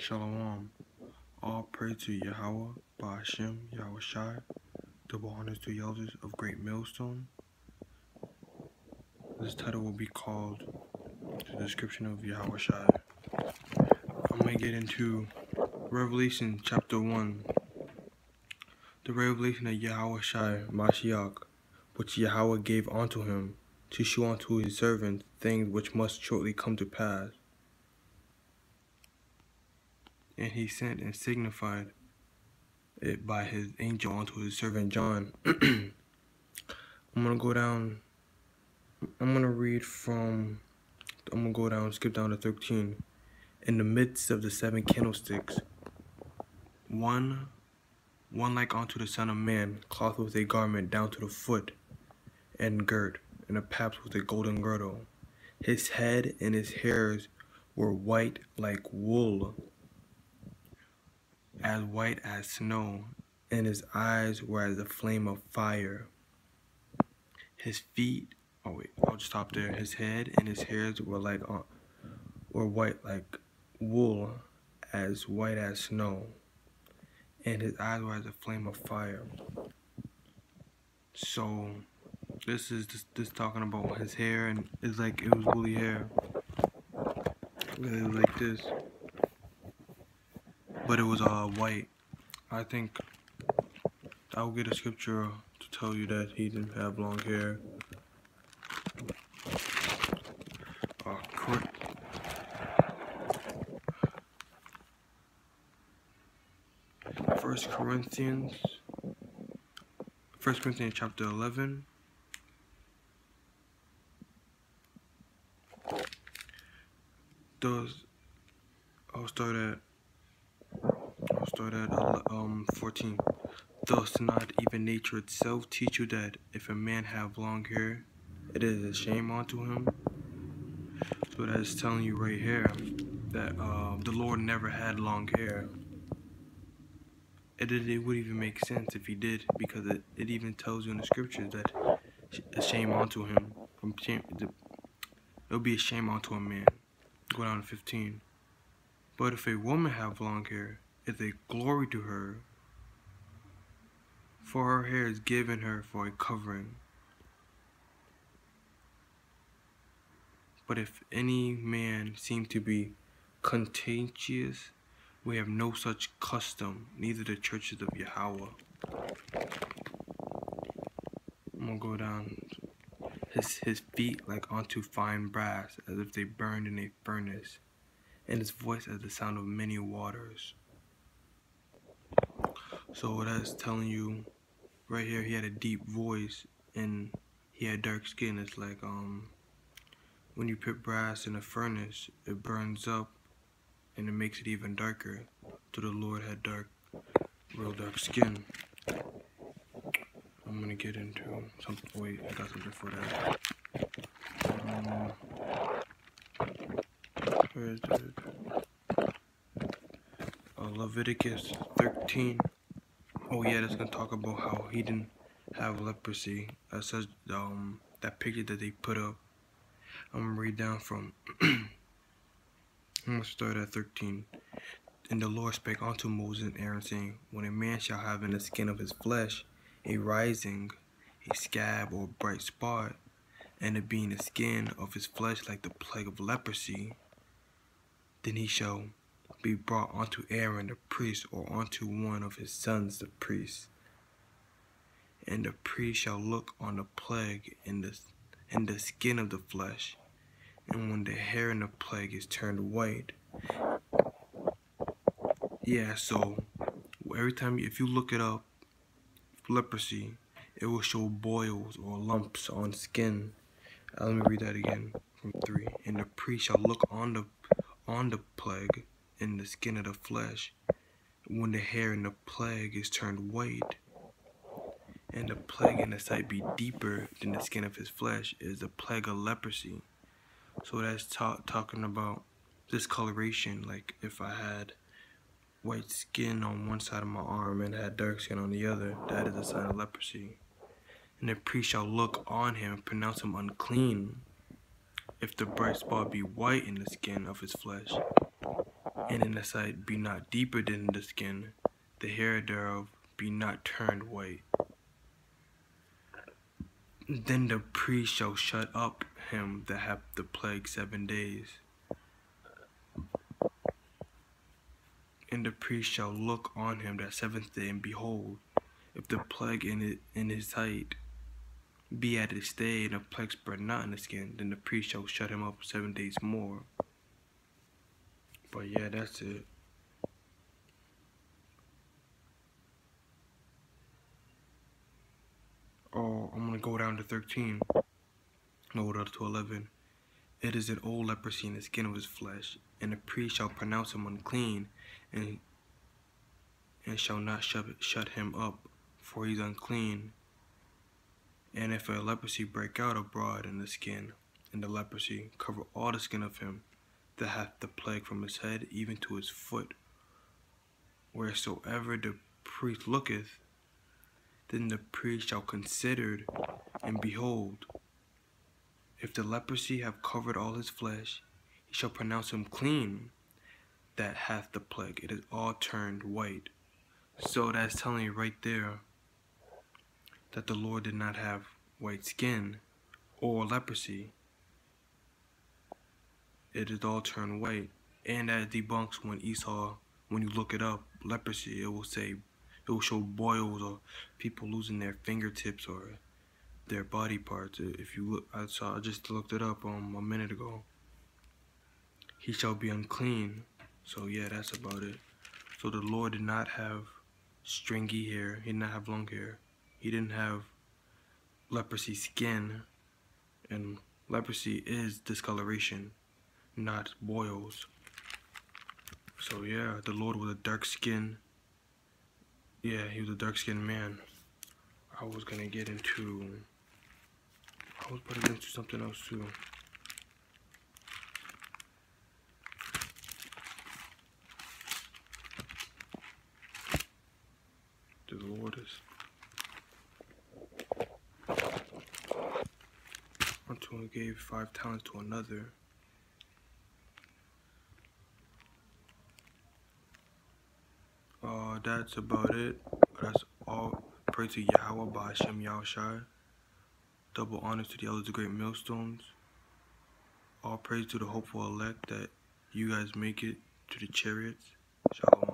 Shalom. All praise to Yahweh, Ba'ashem, Yahweh Shai. Double honors to the elders of Great Millstone. This title will be called The Description of Yahweh Shai. I'm going to get into Revelation chapter 1. The revelation of Yahweh Shai, Mashiach, which Yahweh gave unto him, to show unto his servant things which must shortly come to pass. And he sent and signified it by his angel unto his servant John. I'm gonna go down. I'm gonna skip down to 13. In the midst of the 7 candlesticks, one like unto the Son of Man, clothed with a garment down to the foot, and girt, and a paps with a golden girdle. His head and his hairs were white like wool, as white as snow, and his eyes were as a flame of fire. His feet, I'll just stop there. His head and his hairs were white like wool, as white as snow, and his eyes were as a flame of fire. So this is this talking about his hair, and it's like it was woolly hair. It was like this, but it was white. I think I'll get a scripture to tell you that he didn't have long hair. First Corinthians chapter 11. I'll start at 14. Does not even nature itself teach you that if a man have long hair, it is a shame unto him? So that is telling you right here that the Lord never had long hair. It would even make sense if he did, because it even tells you in the scriptures that a shame unto him. It would be a shame unto a man. Go down to 15. But if a woman have long hair, it's a glory to her, for her hair is given her for a covering. But if any man seem to be contentious, we have no such custom, neither the churches of Yahweh. I'm gonna go down. His feet like unto fine brass, as if they burned in a furnace, and his voice as the sound of many waters. So that's telling you right here, he had a deep voice and he had dark skin. It's like when you put brass in a furnace, it burns up and it makes it even darker. So the Lord had real dark skin. I'm gonna get into something. Wait, I got something for that. Where is it? Leviticus 13. Oh yeah, that's gonna talk about how he didn't have leprosy. That says that picture that they put up. I'm gonna read down from. I'm gonna start at 13. And the Lord spake unto Moses and Aaron, saying, when a man shall have in the skin of his flesh a rising, a scab or bright spot, and it be in the skin of his flesh like the plague of leprosy, then he shall be brought unto Aaron the priest, or unto one of his sons the priest. And the priest shall look on the plague in the skin of the flesh, and when the hair in the plague is turned white. Yeah, so every time, if you look it up, leprosy, it will show boils or lumps on skin. Let me read that again from 3. And the priest shall look on the plague in the skin of the flesh, when the hair in the plague is turned white, and the plague in the sight be deeper than the skin of his flesh, is the plague of leprosy. So that's talking about discoloration. Like if I had white skin on one side of my arm and had dark skin on the other, that is a sign of leprosy. And the priest shall look on him and pronounce him unclean, if the bright spot be white in the skin of his flesh. and in the sight be not deeper than the skin, the hair thereof be not turned white. Then the priest shall shut up him that hath the plague 7 days. And the priest shall look on him that 7th day, and behold, if the plague in his sight be at his stay, and the plague spread not in the skin, then the priest shall shut him up 7 days more. But yeah, that's it. Oh, I'm gonna go down to 13. Go down to 11. It is an old leprosy in the skin of his flesh, and the priest shall pronounce him unclean, and shall not shut him up, for he is unclean. And if a leprosy break out abroad in the skin, and the leprosy cover all the skin of him that hath the plague from his head even to his foot, wheresoever the priest looketh, then the priest shall consider, and behold, if the leprosy have covered all his flesh, he shall pronounce him clean that hath the plague. It is all turned white. So that's telling you right there that the Lord did not have white skin or leprosy. It is all turned white. And that debunks when Esau, when you look it up, leprosy, it will show boils or people losing their fingertips or their body parts. If you look, I just looked it up a minute ago. He shall be unclean. So yeah, that's about it. So the Lord did not have stringy hair. He did not have long hair. He didn't have leprosy skin. And leprosy is discoloration, not boils. So yeah, the Lord was a dark skin. Yeah, he was a dark skinned man. I was about to get into something else too. The Lord is unto one gave 5 talents to another. That's about it. That's all. Pray to Yahweh by Hashem Yahushai. Double honors to the elders of great millstones. All praise to the hopeful elect that you guys make it to the chariots. Shalom.